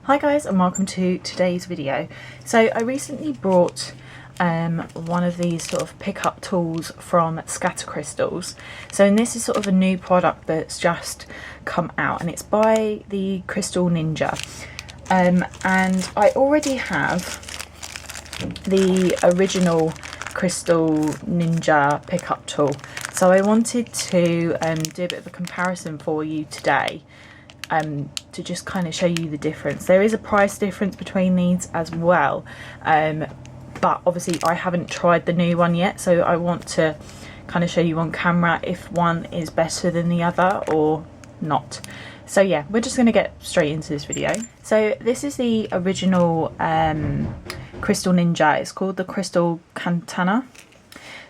Hi guys, and welcome to today's video. So I recently brought one of these sort of pickup tools from Crystals. So and this is sort of a new product that's just come out, and it's by the Crystal Ninja. And I already have the original Crystal Ninja pickup tool. So I wanted to do a bit of a comparison for you today. To just kind of show you the difference. There is a price difference between these as well, but obviously I haven't tried the new one yet, so I want to kind of show you on camera if one is better than the other or not. So yeah, we're just going to get straight into this video. So this is the original Crystal Ninja. It's called the Crystal Katana.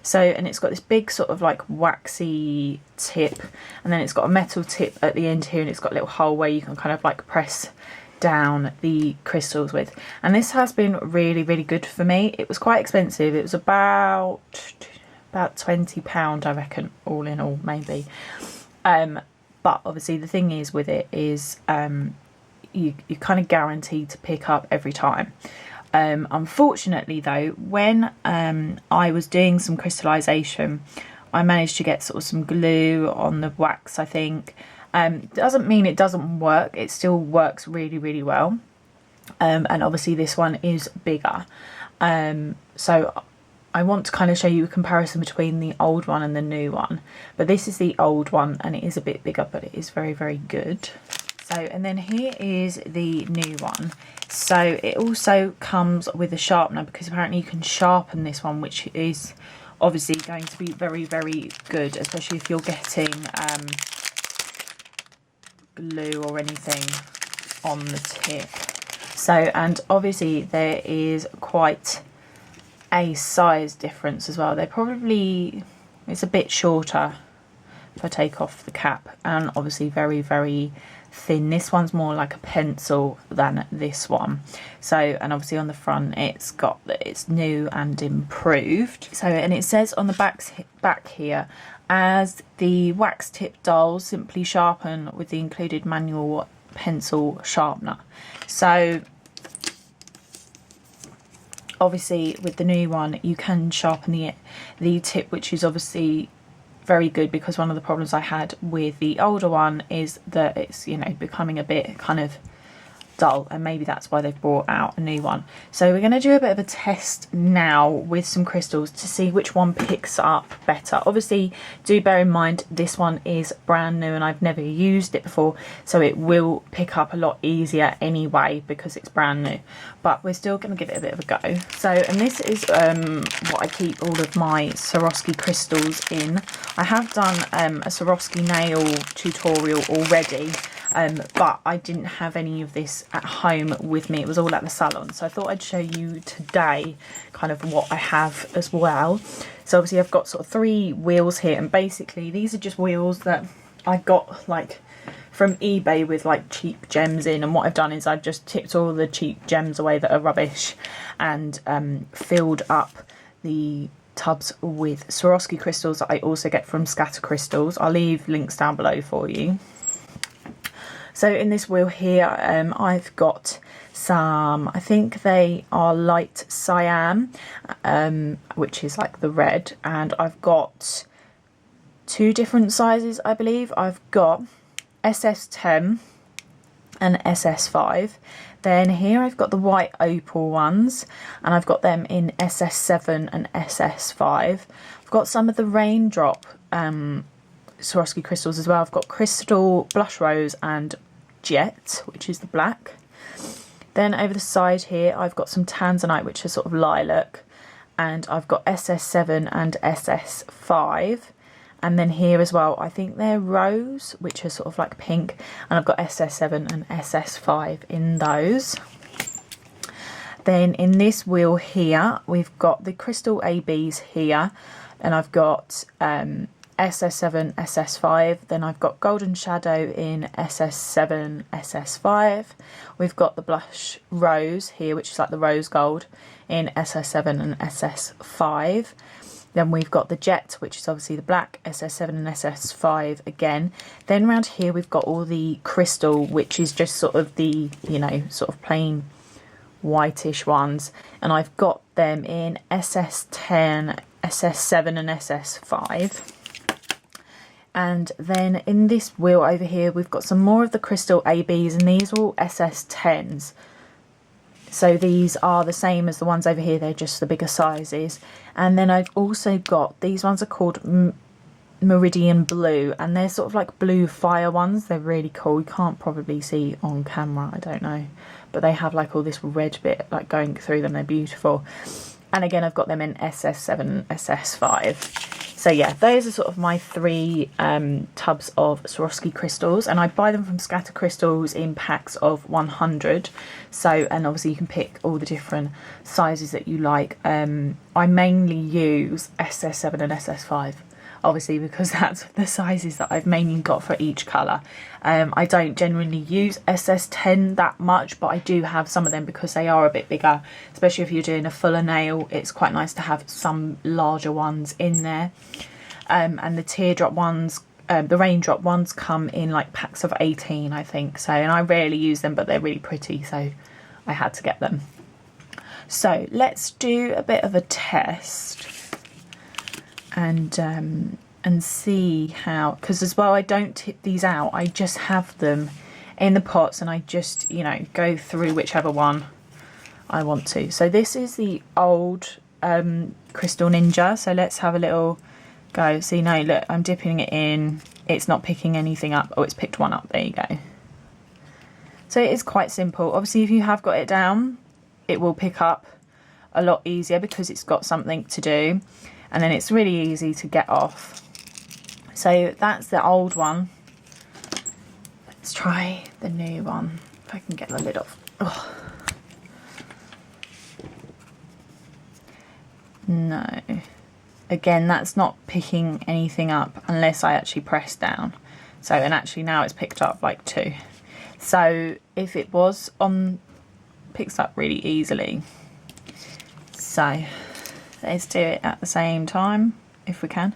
So, and it's got this big sort of like waxy tip, and then it's got a metal tip at the end here, and it's got a little hole where you can kind of like press down the crystals with. And this has been really, really good for me. It was quite expensive. It was about £20, I reckon, all in all, maybe. But obviously the thing is with it is you're kind of guaranteed to pick up every time. Unfortunately though, when I was doing some crystallization, I managed to get sort of some glue on the wax, I think. Doesn't mean it doesn't work, it still works really, really well. And obviously this one is bigger. So I want to kind of show you a comparison between the old one and the new one. But this is the old one, and it is a bit bigger, but it is very, very good. So, and then here is the new one. So it also comes with a sharpener, because apparently you can sharpen this one, which is obviously going to be very, very good, especially if you're getting glue or anything on the tip. So, and obviously there is quite a size difference as well. It's a bit shorter if I take off the cap, and obviously very, very thin. This one's more like a pencil than this one. So, and obviously on the front it's got that it's new and improved. So, and it says on the back here, as the wax tip dull, simply sharpen with the included manual pencil sharpener. So obviously with the new one you can sharpen the tip, which is obviously very good, because one of the problems I had with the older one is that it's, you know, becoming a bit kind of dull, and maybe that's why they've brought out a new one. So we're going to do a bit of a test now with some crystals to see which one picks up better. Obviously do bear in mind this one is brand new and I've never used it before, so it will pick up a lot easier anyway because it's brand new, but we're still going to give it a bit of a go. So, and this is what I keep all of my Swarovski crystals in. I have done a Swarovski nail tutorial already, but I didn't have any of this at home with me. It was all at the salon, so I thought I'd show you today kind of what I have as well. So obviously I've got sort of 3 wheels here, and basically these are just wheels that I got like from eBay with like cheap gems in, and what I've done is I've just tipped all the cheap gems away that are rubbish, and filled up the tubs with Swarovski crystals that I also get from Crystals. I'll leave links down below for you. So in this wheel here, I've got some, I think they are light cyan, which is like the red, and I've got 2 different sizes, I believe. I've got SS10 and SS5. Then here I've got the white opal ones, and I've got them in SS7 and SS5. I've got some of the raindrop Swarovski crystals as well. I've got crystal, blush rose and jet, which is the black. Then over the side here I've got some tanzanite, which is sort of lilac, and I've got SS7 and SS5. And then here as well, I think they're rose, which are sort of like pink, and I've got SS7 and SS5 in those. Then in this wheel here we've got the crystal ABs here, and I've got SS7, SS5, then I've got Golden Shadow in SS7, SS5. We've got the Blush Rose here, which is like the rose gold, in SS7 and SS5. Then we've got the Jet, which is obviously the black, SS7 and SS5 again. Then around here we've got all the Crystal, which is just sort of the, you know, sort of plain whitish ones. And I've got them in SS10, SS7 and SS5. And then in this wheel over here, we've got some more of the Crystal ABs, and these are all SS10s. So these are the same as the ones over here, they're just the bigger sizes. And then I've also got, these ones are called Meridian Blue, and they're sort of like blue fire ones. They're really cool. You can't probably see on camera, I don't know. But they have like all this red bit like going through them, they're beautiful. And again, I've got them in SS7 and SS5. So yeah, those are sort of my 3 tubs of Swarovski crystals, and I buy them from Scatter Crystals in packs of 100. So, and obviously you can pick all the different sizes that you like. I mainly use SS7 and SS5, obviously, because that's the sizes that I've mainly got for each colour. I don't generally use SS10 that much, but I do have some of them because they are a bit bigger, especially if you're doing a fuller nail. It's quite nice to have some larger ones in there. And the teardrop ones, the raindrop ones come in like packs of 18, I think. So, and I rarely use them, but they're really pretty, so I had to get them. So let's do a bit of a test and see how, because as well I don't tip these out, I just have them in the pots and I just, you know, go through whichever one I want to. So this is the old Crystal Ninja, so let's have a little go. See, now look, I'm dipping it in, it's not picking anything up. Oh, it's picked one up, there you go. So it is quite simple. Obviously if you have got it down, it will pick up a lot easier because it's got something to do, and then it's really easy to get off. So that's the old one. Let's try the new one, if I can get the lid off. Oh. No. Again, that's not picking anything up unless I actually press down. So, and actually now it's picked up like 2. So if it was on, picks up really easily. So let's do it at the same time if we can.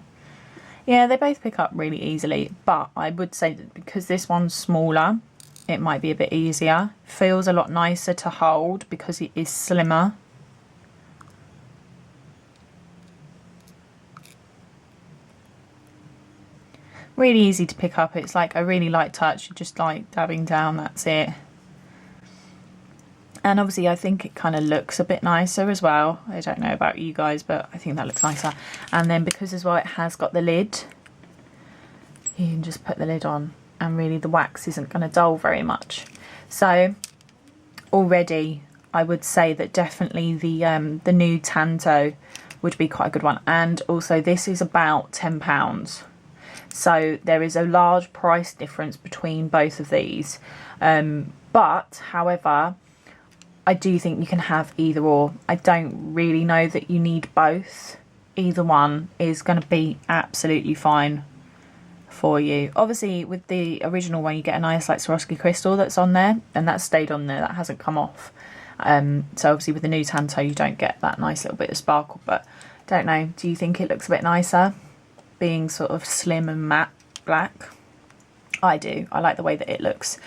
Yeah, they both pick up really easily, but I would say that because this one's smaller, it might be a bit easier. Feels a lot nicer to hold because it is slimmer. Really easy to pick up. It's like a really light touch, just like dabbing down, that's it. And obviously I think it kind of looks a bit nicer as well. I don't know about you guys, but I think that looks nicer. And then because as well it has got the lid, you can just put the lid on and really the wax isn't going to dull very much. So already I would say that definitely the new Tanto would be quite a good one. And also this is about £10. So there is a large price difference between both of these. But however, I do think you can have either or. I don't really know that you need both. Either one is going to be absolutely fine for you. Obviously with the original one you get a nice like Swarovski crystal that's on there, and that's stayed on there, that hasn't come off. So obviously with the new Tanto you don't get that nice little bit of sparkle, but don't know, do you think it looks a bit nicer being sort of slim and matte black? I do. I like the way that it looks.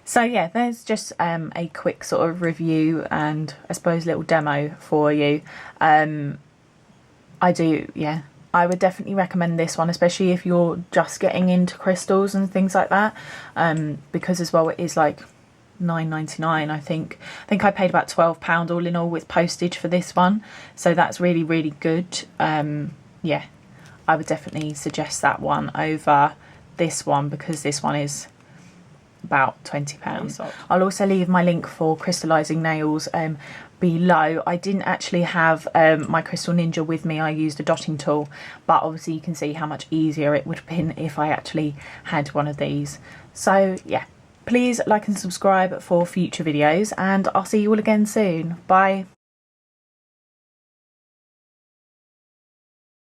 So yeah, there's just a quick sort of review and I suppose little demo for you. I do, yeah, I would definitely recommend this one, especially if you're just getting into crystals and things like that, because as well it is like £9.99. I think I paid about £12 all in all with postage for this one, so that's really, really good. Yeah, I would definitely suggest that one over this one because this one is about £20. I'll also leave my link for crystallizing nails below. I didn't actually have my Crystal Ninja with me. I used a dotting tool, but obviously you can see how much easier it would have been if I actually had one of these. So yeah, please like and subscribe for future videos, and I'll see you all again soon. Bye.